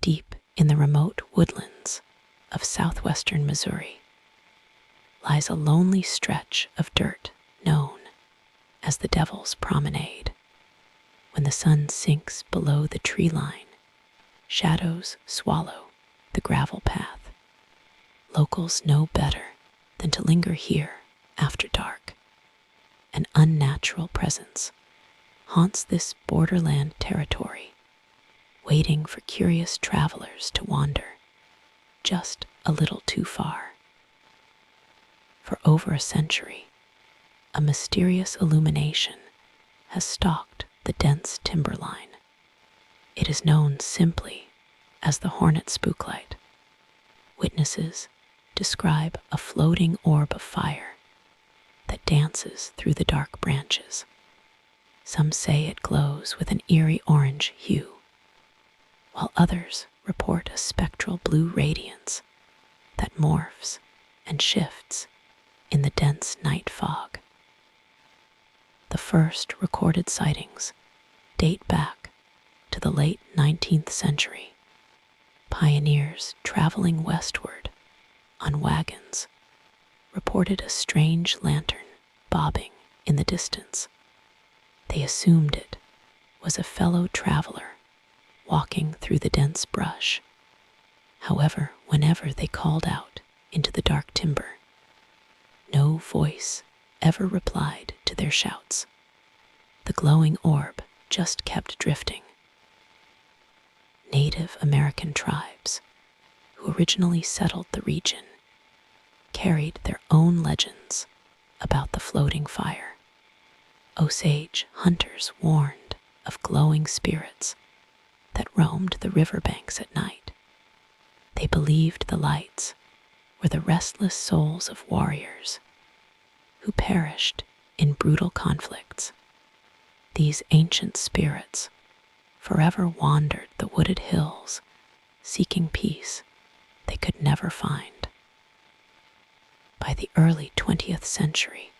Deep in the remote woodlands of southwestern Missouri lies a lonely stretch of dirt known as the Devils Promenade. When the sun sinks below the tree line, shadows swallow the gravel path. Locals know better than to linger here after dark. An unnatural presence haunts this borderland territory, waiting for curious travelers to wander just a little too far. For over a century, a mysterious illumination has stalked the dense timberline. It is known simply as the Hornet Spooklight. Witnesses describe a floating orb of fire that dances through the dark branches. Some say it glows with an eerie orange hue, while others report a spectral blue radiance that morphs and shifts in the dense night fog. The first recorded sightings date back to the late 19th century. Pioneers traveling westward on wagons reported a strange lantern bobbing in the distance. They assumed it was a fellow traveler walking through the dense brush. However, whenever they called out into the dark timber, no voice ever replied to their shouts. The glowing orb just kept drifting. Native American tribes, who originally settled the region, carried their own legends about the floating fire. Osage hunters warned of glowing spirits that roamed the riverbanks at night. They believed the lights were the restless souls of warriors who perished in brutal conflicts. These ancient spirits forever wandered the wooded hills, seeking peace they could never find. By the early 20th century,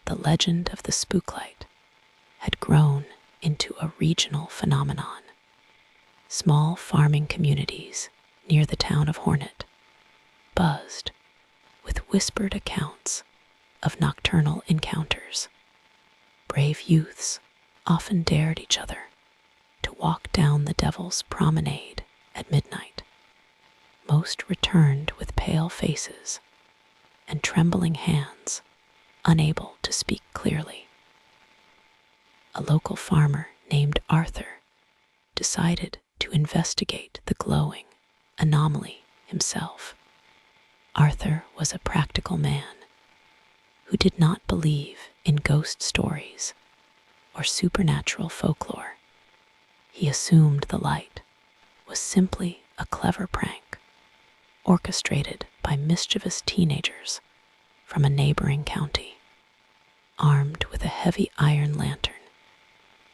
the legend of the Spooklight had grown into a regional phenomenon. Small farming communities near the town of Hornet buzzed with whispered accounts of nocturnal encounters. Brave youths often dared each other to walk down the Devils Promenade at midnight. Most returned with pale faces and trembling hands, unable to speak clearly. A local farmer named Arthur decided to investigate the glowing anomaly himself. Arthur was a practical man who did not believe in ghost stories or supernatural folklore. He assumed the light was simply a clever prank orchestrated by mischievous teenagers from a neighboring county. Armed with a heavy iron lantern,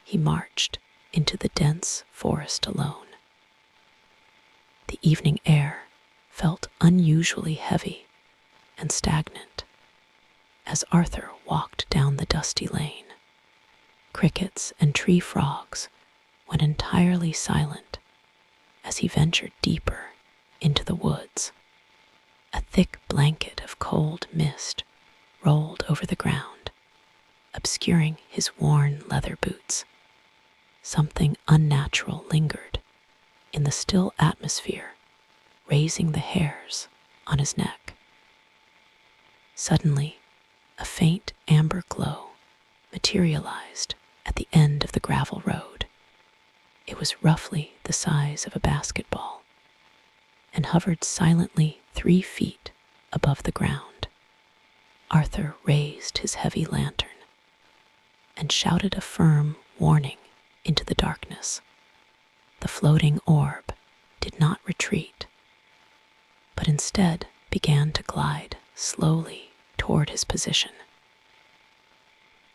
he marched into the dense forest alone. The evening air felt unusually heavy and stagnant as Arthur walked down the dusty lane. Crickets and tree frogs went entirely silent as he ventured deeper into the woods. A thick blanket of cold mist rolled over the ground, obscuring his worn leather boots. Something unnatural lingered in the still atmosphere, raising the hairs on his neck. Suddenly, a faint amber glow materialized at the end of the gravel road. It was roughly the size of a basketball and hovered silently 3 feet above the ground. Arthur raised his heavy lantern and shouted a firm warning into the darkness. The floating orb did not retreat, but instead began to glide slowly toward his position.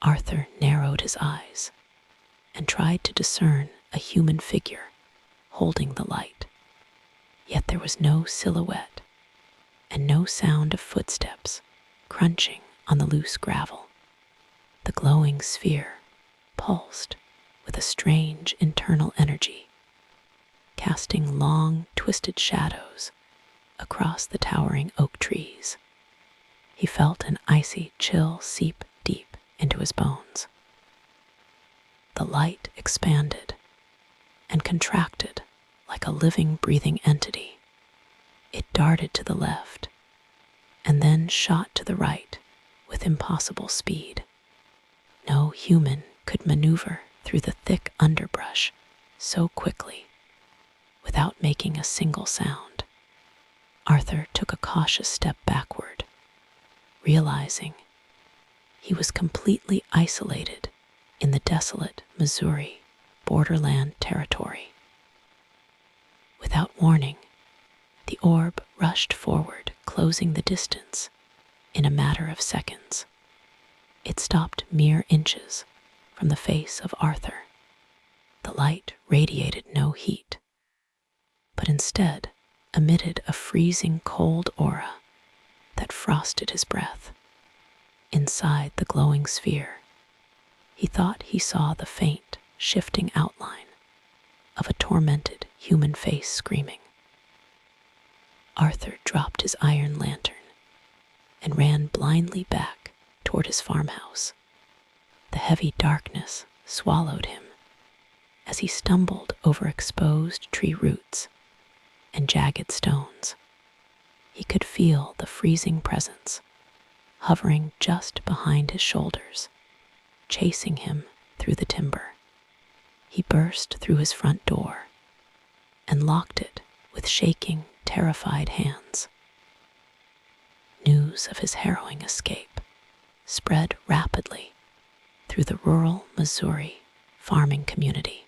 Arthur narrowed his eyes and tried to discern a human figure holding the light. Yet there was no silhouette and no sound of footsteps crunching on the loose gravel. The glowing sphere pulsed with a strange internal energy, casting long, twisted shadows across the towering oak trees. He felt an icy chill seep deep into his bones. The light expanded and contracted like a living, breathing entity. It darted to the left and then shot to the right with impossible speed. No human could maneuver through the thick underbrush so quickly without making a single sound. Arthur took a cautious step backward, realizing he was completely isolated in the desolate Missouri borderland territory. Without warning, the orb rushed forward, closing the distance in a matter of seconds. It stopped mere inches from the face of Arthur. The light radiated no heat, but instead emitted a freezing cold aura that frosted his breath. Inside the glowing sphere, he thought he saw the faint, shifting outline of a tormented human face screaming. Arthur dropped his iron lantern and ran blindly back toward his farmhouse. The heavy darkness swallowed him as he stumbled over exposed tree roots and jagged stones. He could feel the freezing presence hovering just behind his shoulders, chasing him through the timber. He burst through his front door and locked it with shaking, terrified hands. News of his harrowing escape spread rapidly through the rural Missouri farming community.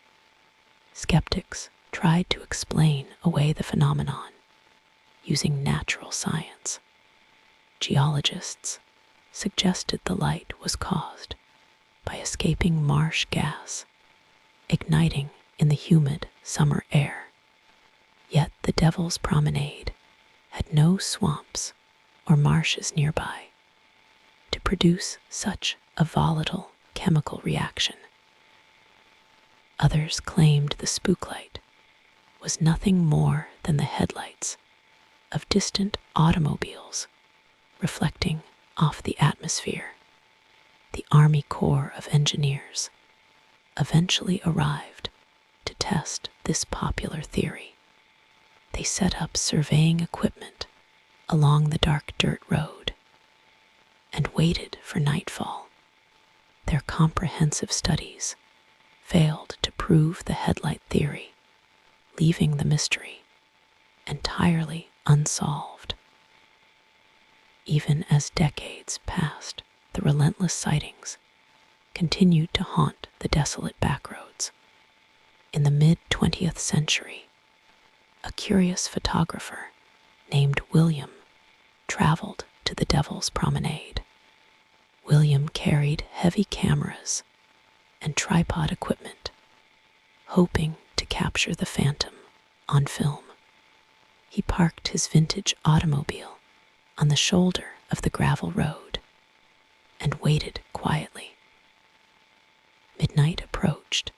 Skeptics tried to explain away the phenomenon using natural science. Geologists suggested the light was caused by escaping marsh gas, igniting in the humid summer air. Yet the Devils Promenade had no swamps or marshes nearby to produce such a volatile chemical reaction. Others claimed the spooklight was nothing more than the headlights of distant automobiles reflecting off the atmosphere. The Army Corps of Engineers eventually arrived to test this popular theory. They set up surveying equipment along the dark dirt road and waited for nightfall. Their comprehensive studies failed to prove the headlight theory, leaving the mystery entirely unsolved. Even as decades passed, the relentless sightings continued to haunt the desolate backroads. In the mid-20th century, a curious photographer named William traveled to the Devils Promenade. William carried heavy cameras and tripod equipment, hoping to capture the phantom on film. He parked his vintage automobile on the shoulder of the gravel road and waited quietly. Midnight approached,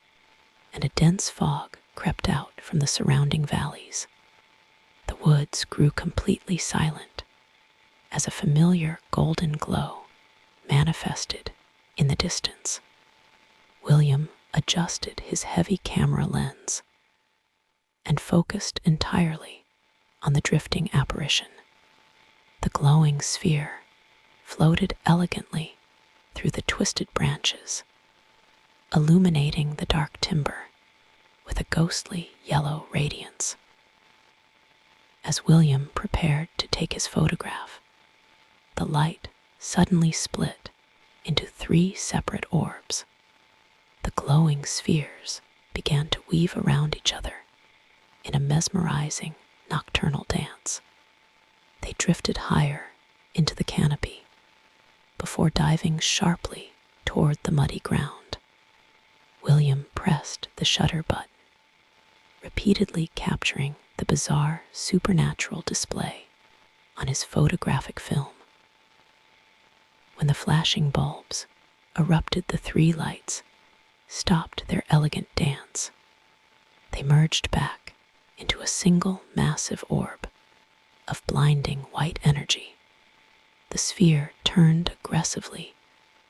and a dense fog crept out from the surrounding valleys. The woods grew completely silent as a familiar golden glow manifested in the distance. William adjusted his heavy camera lens and focused entirely on the drifting apparition. The glowing sphere floated elegantly through the twisted branches, illuminating the dark timber with a ghostly yellow radiance. As William prepared to take his photograph, the light suddenly split into 3 separate orbs. The glowing spheres began to weave around each other in a mesmerizing nocturnal dance. They drifted higher into the canopy before diving sharply toward the muddy ground. William pressed the shutter button, repeatedly capturing the bizarre supernatural display on his photographic film. When the flashing bulbs erupted, the 3 lights stopped their elegant dance. They merged back into a single massive orb of blinding white energy. The sphere turned aggressively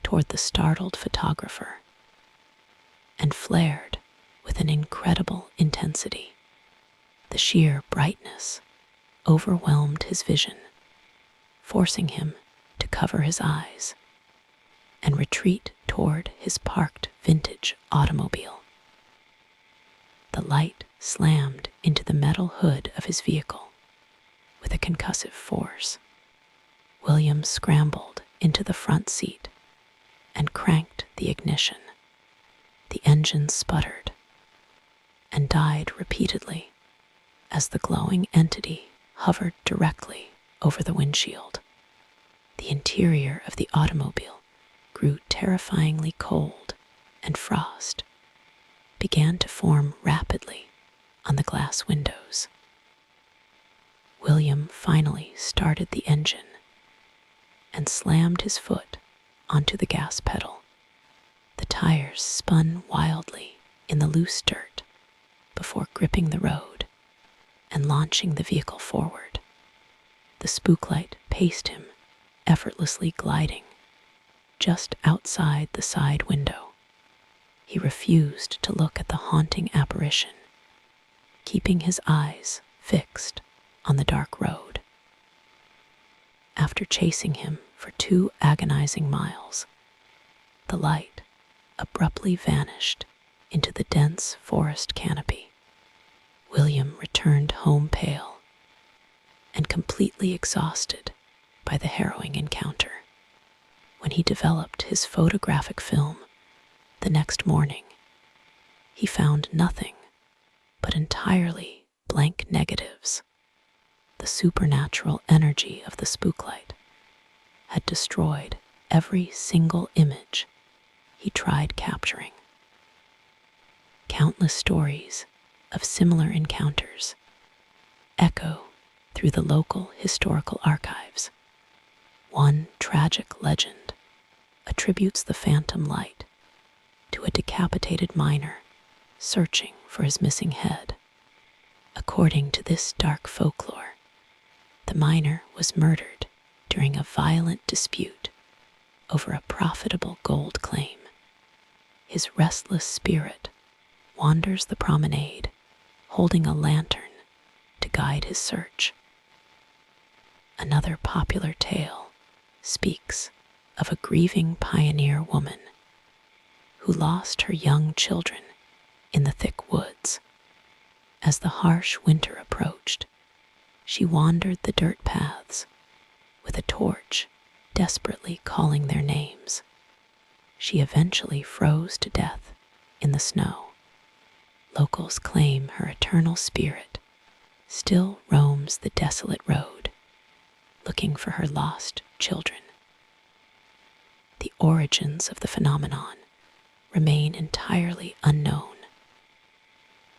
toward the startled photographer and flared with an incredible intensity. The sheer brightness overwhelmed his vision, forcing him to cover his eyes and retreat toward his parked vintage automobile. The light slammed into the metal hood of his vehicle with a concussive force. William scrambled into the front seat and cranked the ignition. The engine sputtered and died repeatedly as the glowing entity hovered directly over the windshield. The interior of the automobile grew terrifyingly cold, and frost began to form rapidly on the glass windows. William finally started the engine and slammed his foot onto the gas pedal. The tires spun wildly in the loose dirt before gripping the road and launching the vehicle forward. The spooklight paced him, effortlessly gliding just outside the side window. He refused to look at the haunting apparition, keeping his eyes fixed on the dark road. After chasing him for 2 agonizing miles, the light abruptly vanished into the dense forest canopy. William returned home pale and completely exhausted by the harrowing encounter. When he developed his photographic film the next morning, he found nothing but entirely blank negatives. The supernatural energy of the spooklight had destroyed every single image he tried capturing. Countless stories of similar encounters echo through the local historical archives. One tragic legend attributes the phantom light to a decapitated miner searching for his missing head. According to this dark folklore, the miner was murdered during a violent dispute over a profitable gold claim. His restless spirit wanders the promenade, holding a lantern to guide his search. Another popular tale speaks of a grieving pioneer woman who lost her young children in the thick woods. As the harsh winter approached, she wandered the dirt paths with a torch, desperately calling their names. She eventually froze to death in the snow. Locals claim her eternal spirit still roams the desolate road, looking for her lost children. The origins of the phenomenon remain entirely unknown,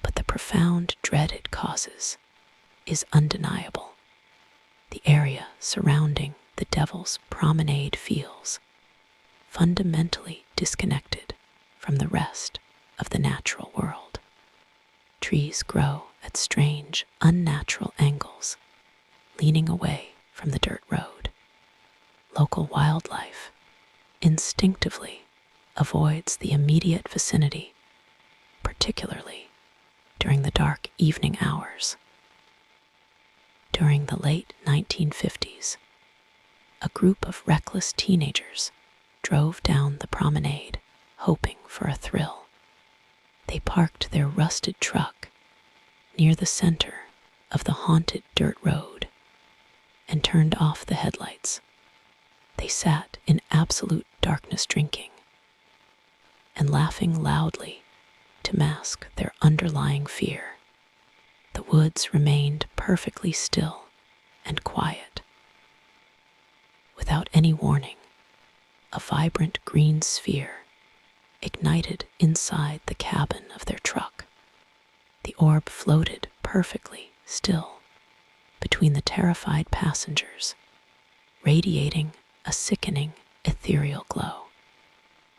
but the profound dread it causes is undeniable. The area surrounding the Devils Promenade feels fundamentally disconnected from the rest of the natural world. Trees grow at strange, unnatural angles, leaning away from the dirt road. Local wildlife instinctively avoids the immediate vicinity, particularly during the dark evening hours. During the late 1950s, a group of reckless teenagers drove down the promenade, hoping for a thrill. They parked their rusted truck near the center of the haunted dirt road and turned off the headlights. They sat in absolute darkness drinking and laughing loudly to mask their underlying fear. The woods remained perfectly still and quiet. Without any warning, a vibrant green sphere ignited inside the cabin of their truck. The orb floated perfectly still between the terrified passengers, radiating a sickening, ethereal glow.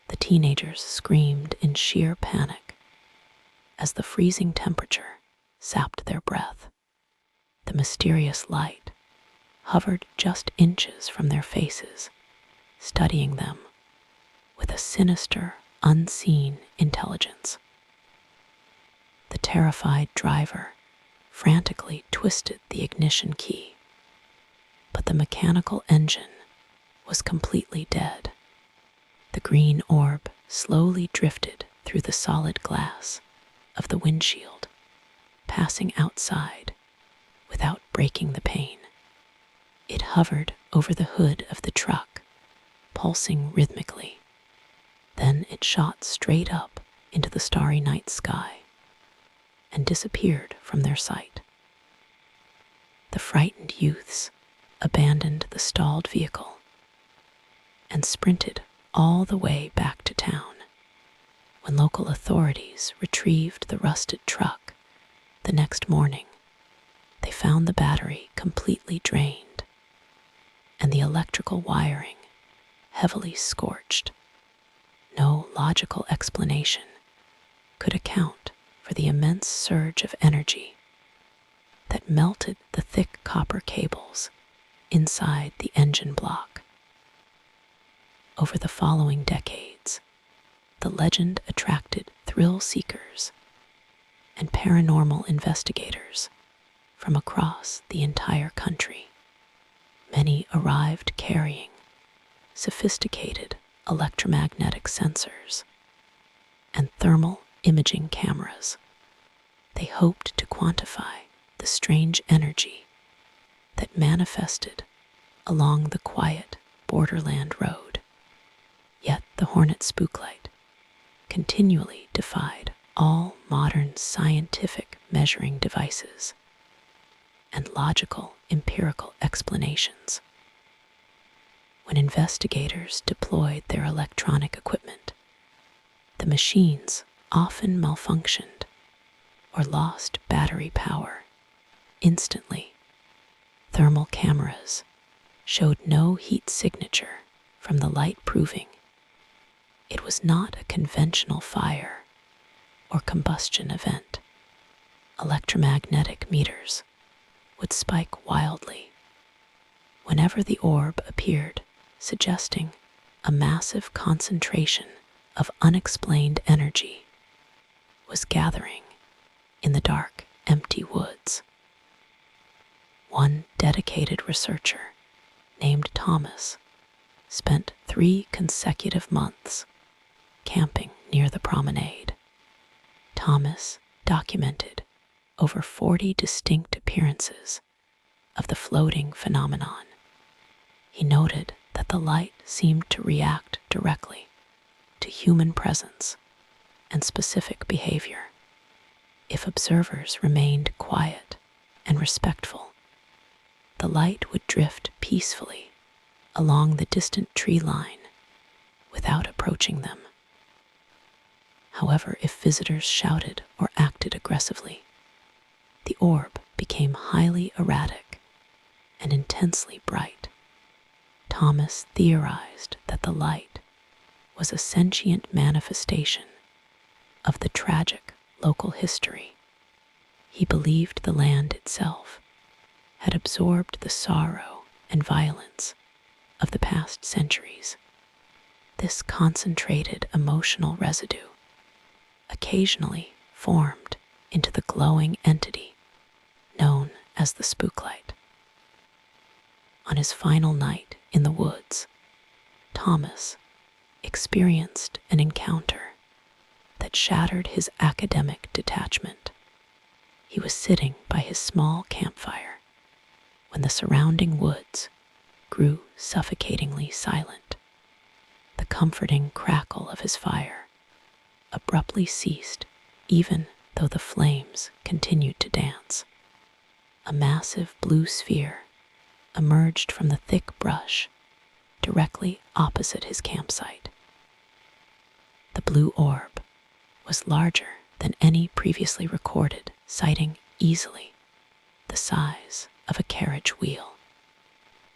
The teenagers screamed in sheer panic as the freezing temperature sapped their breath. mysterious light hovered just inches from their faces, studying them with a sinister, unseen intelligence. The terrified driver frantically twisted the ignition key, but the mechanical engine was completely dead. The green orb slowly drifted through the solid glass of the windshield, passing outside without breaking the pane. It hovered over the hood of the truck, pulsing rhythmically. Then it shot straight up into the starry night sky and disappeared from their sight. The frightened youths abandoned the stalled vehicle and sprinted all the way back to town. When local authorities retrieved the rusted truck the next morning, they found the battery completely drained and the electrical wiring heavily scorched. No logical explanation could account for the immense surge of energy that melted the thick copper cables inside the engine block. Over the following decades, the legend attracted thrill seekers and paranormal investigators from across the entire country. Many arrived carrying sophisticated electromagnetic sensors and thermal imaging cameras. They hoped to quantify the strange energy that manifested along the quiet borderland road. Yet the Hornet Spooklight continually defied all modern scientific measuring devices and logical empirical explanations. When investigators deployed their electronic equipment, the machines often malfunctioned or lost battery power instantly. Thermal cameras showed no heat signature from the light, proving it was not a conventional fire or combustion event. Electromagnetic meters would spike wildly whenever the orb appeared, suggesting a massive concentration of unexplained energy was gathering in the dark, empty woods. One dedicated researcher named Thomas spent 3 consecutive months camping near the promenade. Thomas documented over 40 distinct appearances of the floating phenomenon. He noted that the light seemed to react directly to human presence and specific behavior. If observers remained quiet and respectful, the light would drift peacefully along the distant tree line without approaching them. However, if visitors shouted or acted aggressively, the orb became highly erratic and intensely bright. Thomas theorized that the light was a sentient manifestation of the tragic local history. He believed the land itself had absorbed the sorrow and violence of the past centuries. This concentrated emotional residue occasionally formed into the glowing entity known as the Spooklight. On his final night in the woods, Thomas experienced an encounter that shattered his academic detachment. He was sitting by his small campfire when the surrounding woods grew suffocatingly silent. The comforting crackle of his fire abruptly ceased, even though the flames continued to dance. A massive blue sphere emerged from the thick brush directly opposite his campsite. The blue orb was larger than any previously recorded sighting, easily the size of a carriage wheel.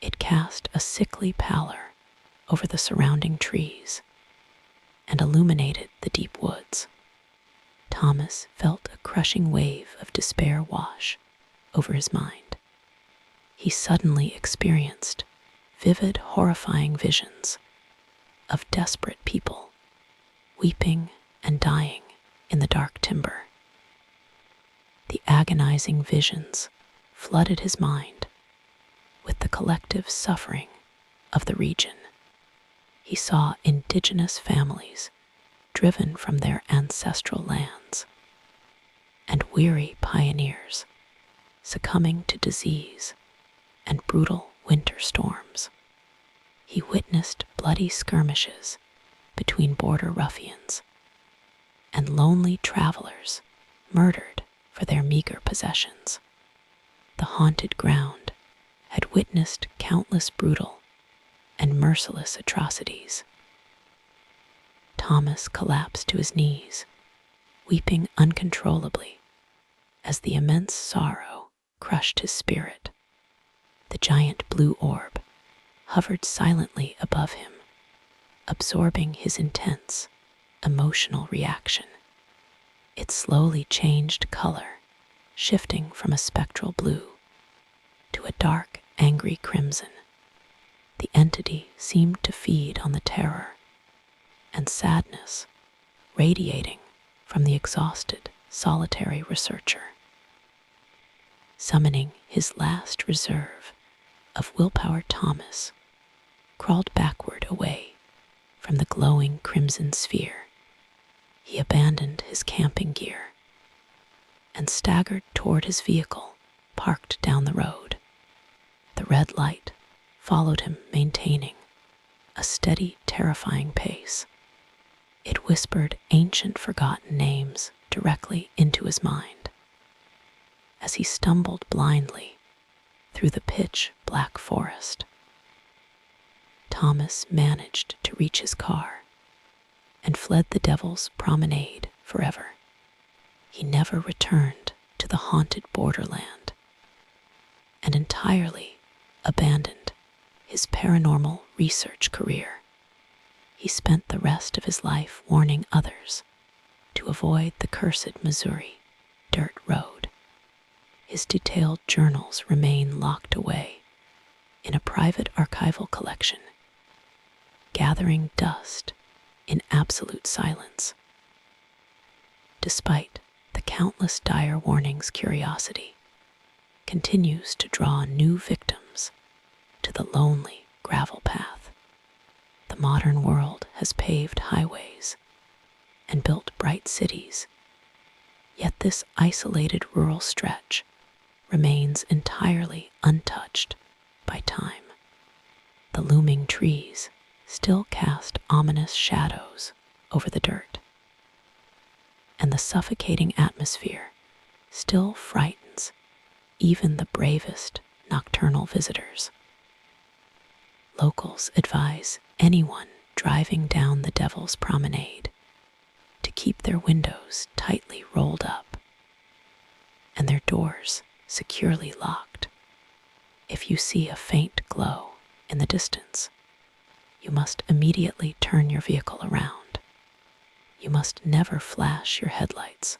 It cast a sickly pallor over the surrounding trees and illuminated the deep woods. Thomas felt a crushing wave of despair wash over his mind. he suddenly experienced vivid, horrifying visions of desperate people weeping and dying in the dark timber. The agonizing visions flooded his mind with the collective suffering of the region. He saw indigenous families driven from their ancestral lands, and weary pioneers succumbing to disease and brutal winter storms. He witnessed bloody skirmishes between border ruffians and lonely travelers murdered for their meager possessions. The haunted ground had witnessed countless brutal and merciless atrocities. Thomas collapsed to his knees, weeping uncontrollably as the immense sorrow crushed his spirit. The giant blue orb hovered silently above him, absorbing his intense emotional reaction. It slowly changed color, shifting from a spectral blue to a dark, angry crimson. The entity seemed to feed on the terror and sadness radiating from the exhausted, solitary researcher. Summoning his last reserve of willpower, Thomas crawled backward away from the glowing crimson sphere. He abandoned his camping gear and staggered toward his vehicle parked down the road. The red light followed him, maintaining a steady, terrifying pace. It whispered ancient, forgotten names directly into his mind. As he stumbled blindly through the pitch-black forest, Thomas managed to reach his car and fled the Devils Promenade forever. He never returned to the haunted borderland and entirely abandoned his paranormal research career. He spent the rest of his life warning others to avoid the cursed Missouri dirt road. His detailed journals remain locked away in a private archival collection, gathering dust in absolute silence. Despite the countless dire warnings, curiosity continues to draw new victims to the lonely gravel path. The modern world has paved highways and built bright cities, yet this isolated rural stretch remains entirely untouched by time. The looming trees still cast ominous shadows over the dirt, and the suffocating atmosphere still frightens even the bravest nocturnal visitors. Locals advise anyone driving down the Devils Promenade to keep their windows tightly rolled up and their doors securely locked. If you see a faint glow in the distance, you must immediately turn your vehicle around. You must never flash your headlights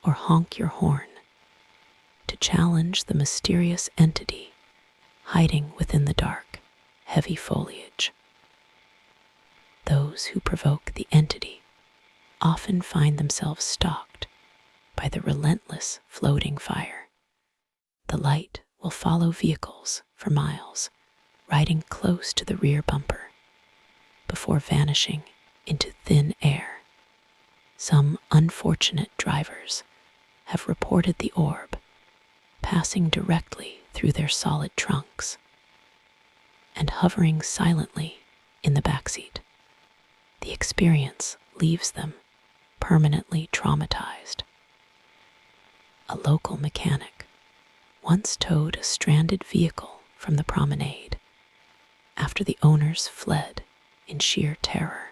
or honk your horn to challenge the mysterious entity hiding within the dark, heavy foliage. Those who provoke the entity often find themselves stalked by the relentless floating fire. The light will follow vehicles for miles, riding close to the rear bumper before vanishing into thin air. Some unfortunate drivers have reported the orb passing directly through their solid trunks and hovering silently in the backseat. The experience leaves them permanently traumatized. A local mechanic once towed a stranded vehicle from the promenade after the owners fled in sheer terror.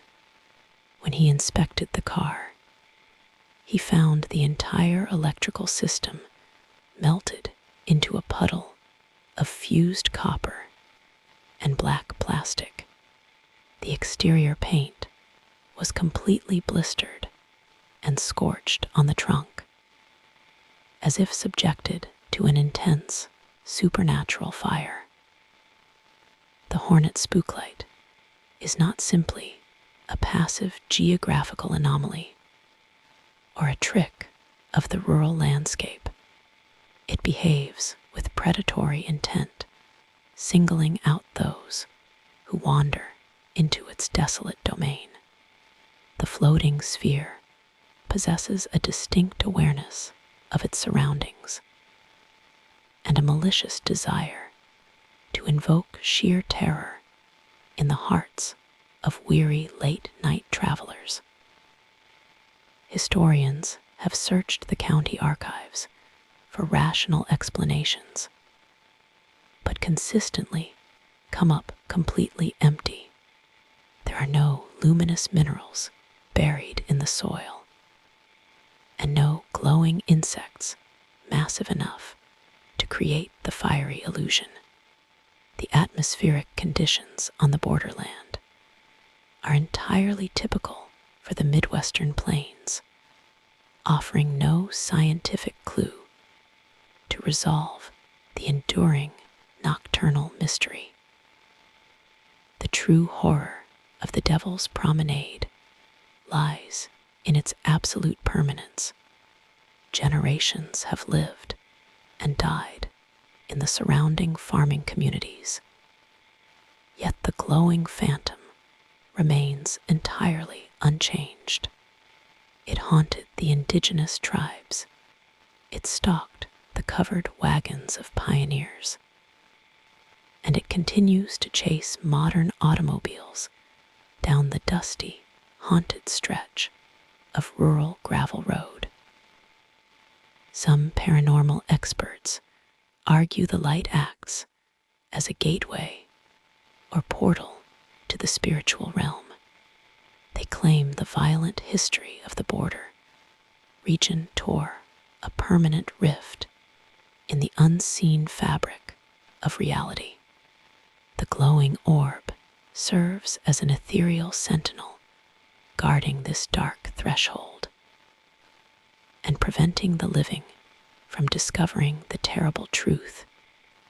When he inspected the car, he found the entire electrical system melted into a puddle of fused copper and black plastic. The exterior paint was completely blistered and scorched on the trunk, as if subjected to an intense supernatural fire. The Hornet Spooklight is not simply a passive geographical anomaly or a trick of the rural landscape. It behaves with predatory intent, singling out those who wander into its desolate domain. The floating sphere possesses a distinct awareness of its surroundings and a malicious desire to invoke sheer terror in the hearts of weary late-night travelers. Historians have searched the county archives for rational explanations, but consistently come up completely empty. There are no luminous minerals buried in the soil, and no glowing insects massive enough to create the fiery illusion. The atmospheric conditions on the borderland are entirely typical for the Midwestern plains, offering no scientific clue to resolve the enduring nocturnal mystery. The true horror of the Devils Promenade lies in its absolute permanence. Generations have lived and died in the surrounding farming communities, yet the glowing phantom remains entirely unchanged. It haunted the indigenous tribes. It stalked the covered wagons of pioneers, and it continues to chase modern automobiles down the dusty, haunted stretch of rural gravel road. Some paranormal experts argue the light acts as a gateway or portal to the spiritual realm. They claim the violent history of the border region tore a permanent rift in the unseen fabric of reality. The glowing orb serves as an ethereal sentinel guarding this dark threshold and preventing the living from discovering the terrible truth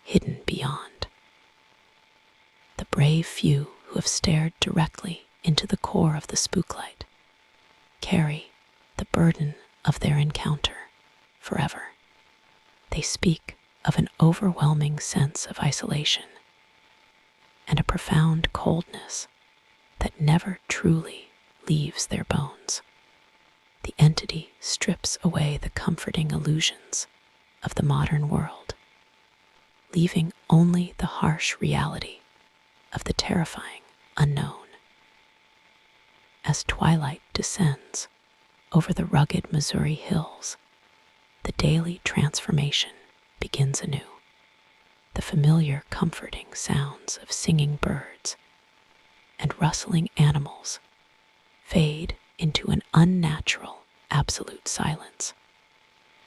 hidden beyond. The brave few who have stared directly into the core of the spooklight carry the burden of their encounter forever. They speak of an overwhelming sense of isolation and a profound coldness that never truly leaves their bones. The entity strips away the comforting illusions of the modern world, leaving only the harsh reality of the terrifying unknown. As twilight descends over the rugged Missouri hills, the daily transformation begins anew. The familiar comforting sounds of singing birds and rustling animals fade into an unnatural, absolute silence.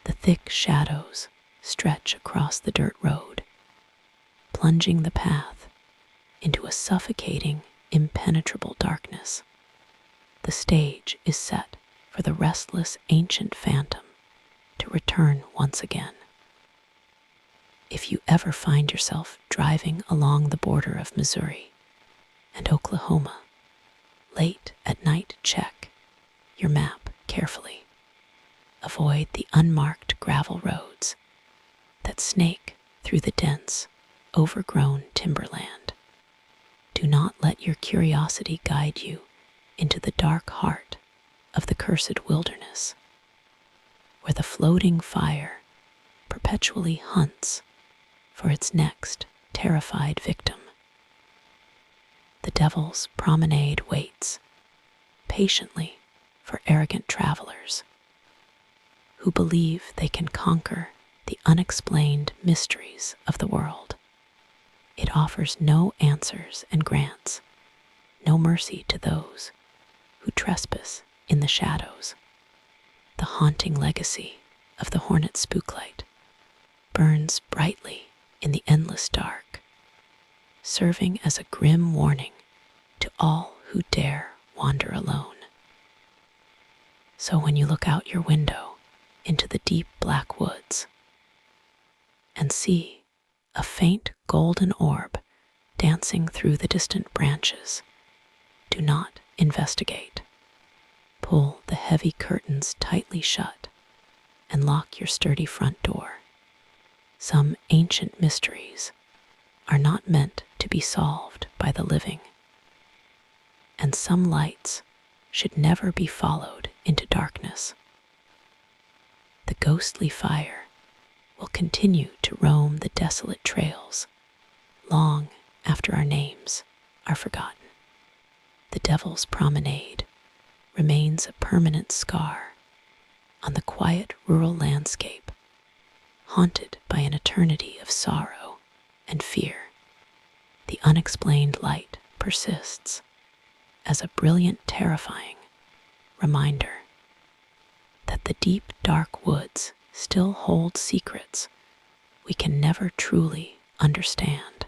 The thick shadows stretch across the dirt road, plunging the path into a suffocating, impenetrable darkness. The stage is set for the restless ancient phantom to return once again. If you ever find yourself driving along the border of Missouri and Oklahoma, late at night, check your map carefully. Avoid the unmarked gravel roads that snake through the dense, overgrown timberland. Do not let your curiosity guide you into the dark heart of the cursed wilderness, where the floating fire perpetually hunts for its next terrified victim. The Devil's Promenade waits patiently for arrogant travelers who believe they can conquer the unexplained mysteries of the world. It offers no answers and grants no mercy to those who trespass in the shadows. The haunting legacy of the Hornet Spooklight burns brightly in the endless dark, serving as a grim warning to all who dare wander alone. So when you look out your window into the deep black woods and see a faint golden orb dancing through the distant branches. Do not investigate. Pull the heavy curtains tightly shut and lock your sturdy front door. Some ancient mysteries are not meant to be solved by the living, and some lights should never be followed into darkness. The ghostly fire will continue to roam the desolate trails long after our names are forgotten. The Devils Promenade remains a permanent scar on the quiet rural landscape, haunted by an eternity of sorrow and fear. The unexplained light persists as a brilliant, terrifying reminder that the deep, dark woods still hold secrets we can never truly understand.